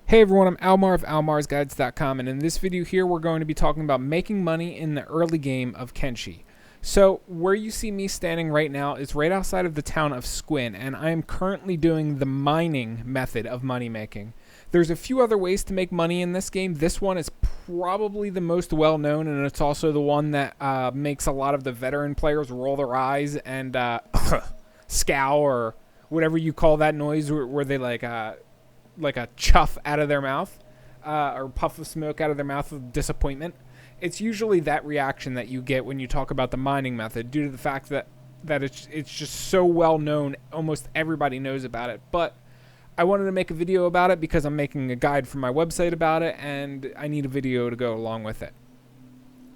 Hey everyone, I'm Almar of almarsguides.com, and in this video here we're going to be talking about making money in the early game of Kenshi. So where you see me standing right now is right outside of the town of Squin, and I am currently doing the mining method of money making. There's a few other ways to make money in this game. This one is probably the most well known, and it's also the one that makes a lot of the veteran players roll their eyes and scowl, or whatever you call that noise where they like a chuff out of their mouth or puff of smoke out of their mouth of disappointment. It's usually that reaction that you get when you talk about the mining method, due to the fact that it's just so well known, almost everybody knows about it. But I wanted to make a video about it because I'm making a guide for my website about it, and I need a video to go along with it.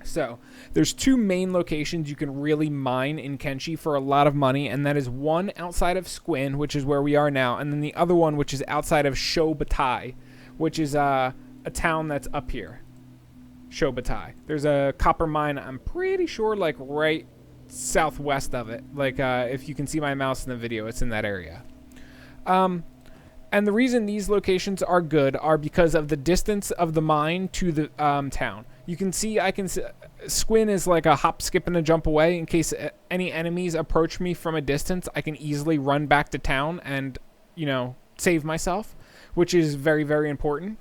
So there's two main locations you can really mine in Kenshi for a lot of money, and that is one outside of Squin, which is where we are now, and then the other one which is outside of Shobatai, which is a town that's up here. Shobatai. There's a copper mine, I'm pretty sure, like right southwest of it. Like if you can see my mouse in the video, it's in that area. And the reason these locations are good are because of the distance of the mine to the town. You can see, Squin is like a hop, skip, and a jump away. In case any enemies approach me from a distance, I can easily run back to town and, you know, save myself, which is very, very important.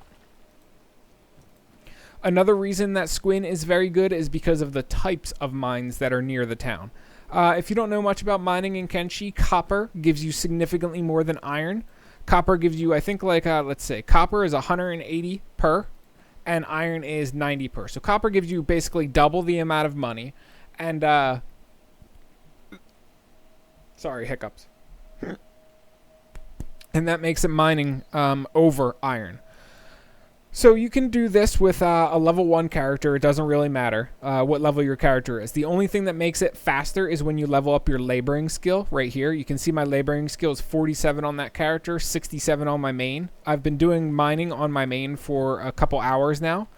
Another reason that Squin is very good is because of the types of mines that are near the town. If you don't know much about mining in Kenshi, copper gives you significantly more than iron. Copper gives you, I think, like, let's say, copper is 180 per, and iron is 90 per. So copper gives you basically double the amount of money, and, sorry, hiccups. And that makes it mining over iron. So you can do this with a level 1 character. It doesn't really matter what level your character is. The only thing that makes it faster is when you level up your laboring skill right here. You can see my laboring skill is 47 on that character, 67 on my main. I've been doing mining on my main for a couple hours now,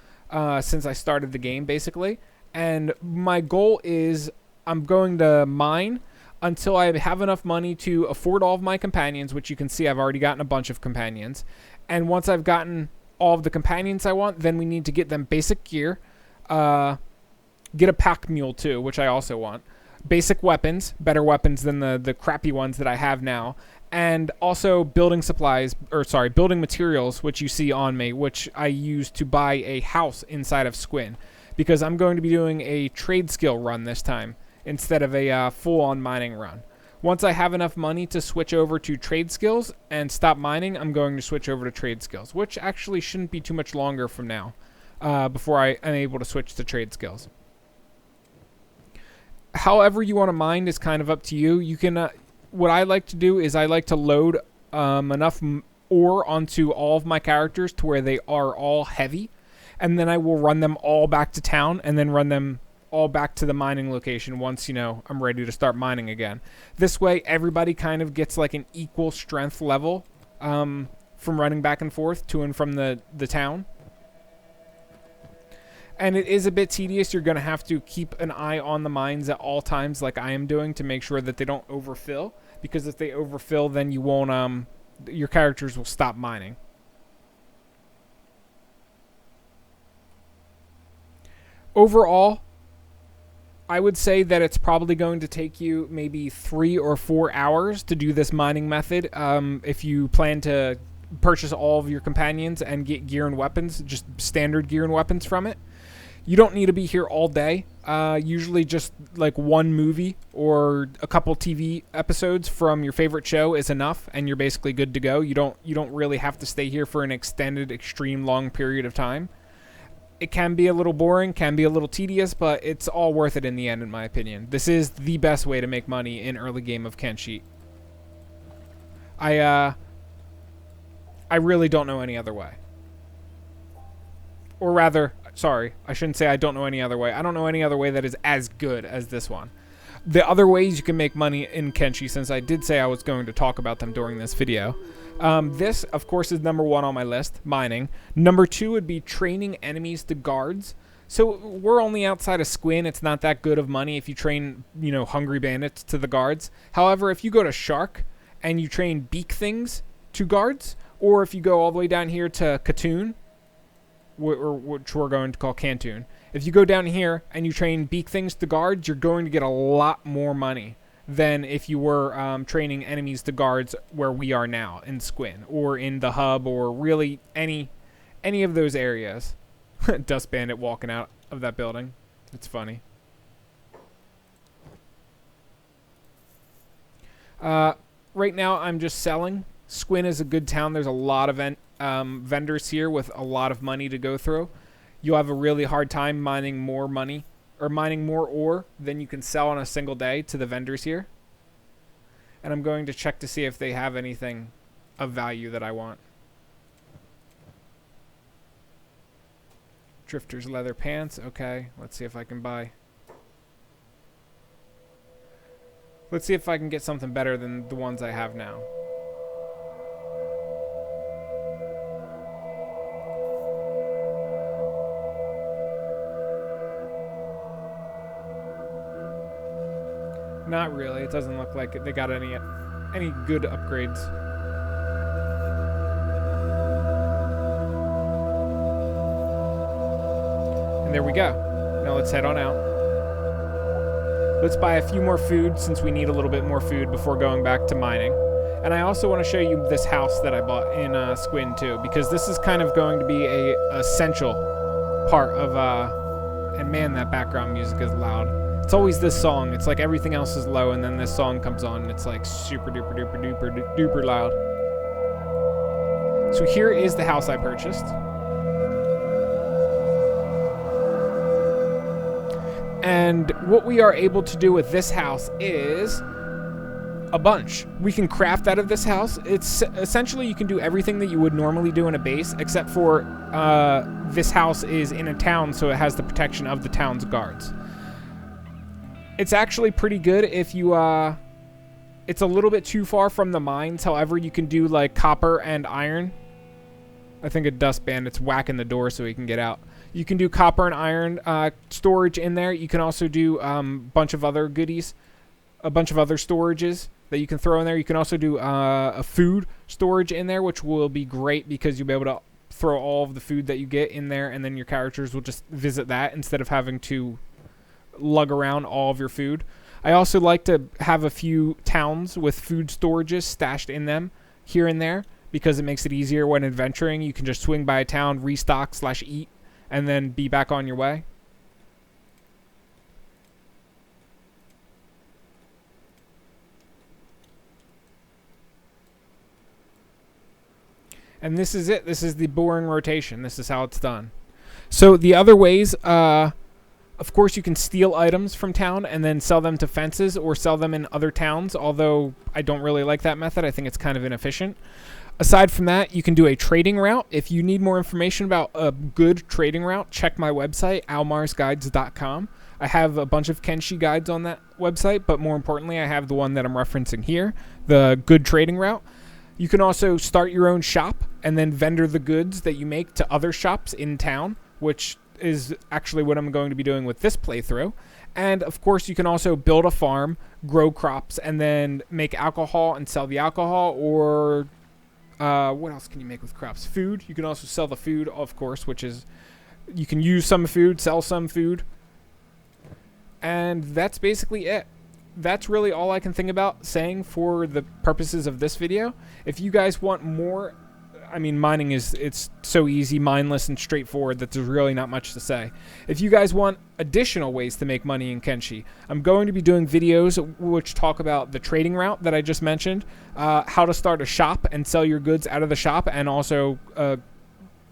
since I started the game basically. And my goal is I'm going to mine until I have enough money to afford all of my companions, which you can see I've already gotten a bunch of companions. And once I've gotten all of the companions I want, then we need to get them basic gear, get a pack mule too, which I also want, basic weapons, better weapons than the crappy ones that I have now, and also building supplies, or sorry, building materials, which you see on me, which I use to buy a house inside of Squin, because I'm going to be doing a trade skill run this time instead of a full-on mining run. Once I have enough money to switch over to trade skills and stop mining, I'm going to switch over to trade skills, which actually shouldn't be too much longer from now before I am able to switch to trade skills. However you want to mine is kind of up to you. You can, what I like to do is I like to load enough ore onto all of my characters to where they are all heavy, and then I will run them all back to town and then run them all back to the mining location once, you know, I'm ready to start mining again. This way everybody kind of gets like an equal strength level from running back and forth to and from the town. And it is a bit tedious. You're going to have to keep an eye on the mines at all times, like I am doing, to make sure that they don't overfill, because if they overfill, then you won't your characters will stop mining. Overall, I would say that it's probably going to take you maybe 3 or 4 hours to do this mining method. If you plan to purchase all of your companions and get gear and weapons, just standard gear and weapons from it. You don't need to be here all day. Usually just like one movie or a couple TV episodes from your favorite show is enough, and you're basically good to go. You don't really have to stay here for an extended, extreme long period of time. It can be a little boring, can be a little tedious, but it's all worth it in the end, in my opinion. This is the best way to make money in early game of Kenshi. I really don't know any other way. Or rather, sorry, I shouldn't say I don't know any other way. I don't know any other way that is as good as this one. The other ways you can make money in Kenshi, since I did say I was going to talk about them during this video. This, of course, is number 1 on my list, mining. Number 2 would be training enemies to guards. So we're only outside of Squin. It's not that good of money if you train, you know, hungry bandits to the guards. However, if you go to Shark and you train beak things to guards, Or if you go all the way down here to Katoon, which we're going to call Cantoon, if you go down here and you train beak things to guards, you're going to get a lot more money than if you were training enemies to guards where we are now in Squin or in the hub or really any of those areas. Dust Bandit walking out of that building. It's funny. Right now I'm just selling. Squin is a good town. There's a lot of vendors here with a lot of money to go through. You'll have a really hard time mining more money or mining more ore than you can sell on a single day to the vendors here. And I'm going to check to see if they have anything of value that I want. Drifter's leather pants. Okay, let's see if I can buy. Let's see if I can get something better than the ones I have now. Not really. It doesn't look like they got any good upgrades. And there we go. Now let's head on out. Let's buy a few more food since we need a little bit more food before going back to mining. And I also want to show you this house that I bought in Squin too, because this is kind of going to be a essential part of and man, that background music is loud. It's always this song. It's like everything else is low, and then this song comes on, and it's like super duper duper duper duper loud. So here is the house I purchased. And what we are able to do with this house is a bunch. We can craft out of this house. It's essentially you can do everything that you would normally do in a base, except for this house is in a town, so it has the protection of the town's guards. It's actually pretty good if you, it's a little bit too far from the mines. However, you can do like copper and iron. I think a Dust Bandit's whacking the door so he can get out. You can do copper and iron storage in there. You can also do a bunch of other goodies, a bunch of other storages that you can throw in there. You can also do a food storage in there, which will be great because you'll be able to throw all of the food that you get in there, and then your characters will just visit that instead of having to lug around all of your food. I also like to have a few towns with food storages stashed in them here and there because it makes it easier when adventuring. You can just swing by a town, restock / eat, and then be back on your way. And this is it. This is the boring rotation. This is how it's done. So the other ways, of course, you can steal items from town and then sell them to fences or sell them in other towns, although I don't really like that method. I think it's kind of inefficient. Aside from that, you can do a trading route. If you need more information about a good trading route, check my website, almarsguides.com. I have a bunch of Kenshi guides on that website, but more importantly, I have the one that I'm referencing here, the good trading route. You can also start your own shop and then vendor the goods that you make to other shops in town, which is actually what I'm going to be doing with this playthrough. And of course, you can also build a farm, grow crops, and then make alcohol and sell the alcohol. Or what else can you make with crops? Food. You can also sell the food, of course, which is you can use some food, sell some food. And that's basically it. That's really all I can think about saying for the purposes of this video. If you guys want more, I mean, mining it's so easy, mindless, and straightforward that there's really not much to say. If you guys want additional ways to make money in Kenshi, I'm going to be doing videos which talk about the trading route that I just mentioned, how to start a shop and sell your goods out of the shop, and also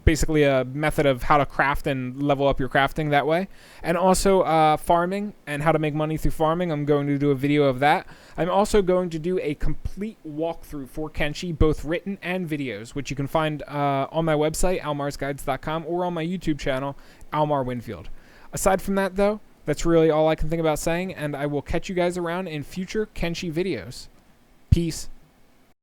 basically a method of how to craft and level up your crafting that way. And also farming and how to make money through farming. I'm going to do a video of that. I'm also going to do a complete walkthrough for Kenshi, both written and videos, which you can find on my website, almarsguides.com, or on my YouTube channel, Almar Winfield. Aside from that, though, that's really all I can think about saying, and I will catch you guys around in future Kenshi videos. Peace.